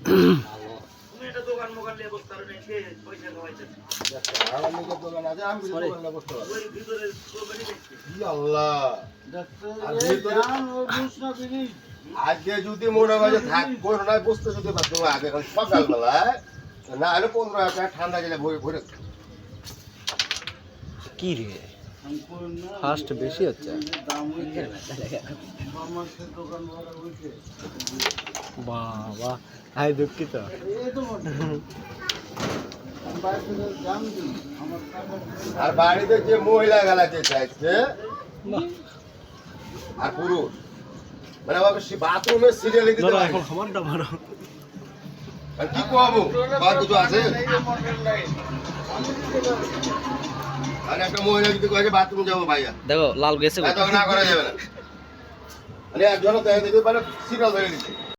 তুমি এটা দোকান মোকান নিয়ে বসতে পারো না, কে পয়সা খাওয়াইছে? আমি তো দোকান আছে, আমি কিছু দোকান না করতে পারবো। ওই ভিতরে দোকানই দেখছি। ই আল্লাহ, আর ভিতরে আজকে যদি মনে হয় যে থাক করোনায় বসতে যদি পারতো আগে এখন সকালবেলায় না হলে 15 টাকা ঠান্ডা গেলে ভরে ভরে কি রে ফাস্ট বেশি হচ্ছে বাবা হাই দুঃখিত আর বাড়িতে যে মহিলা গেলাতে চাইছে আর পুরুষ মানে বাবা বাথরুমের সিরিয়ালে দিতে দাদা হয় এখন খাবারটা মারো আর কি কবো আর কিছু আছে আর একটা মহিলা যদি কয়ে বাথরুম যাবো ভাইয়া দেখো লাল গেছে এত না করা যাবে না মানে একজন তো দিতে পারে সিরিয়াল ধরে নিচ্ছে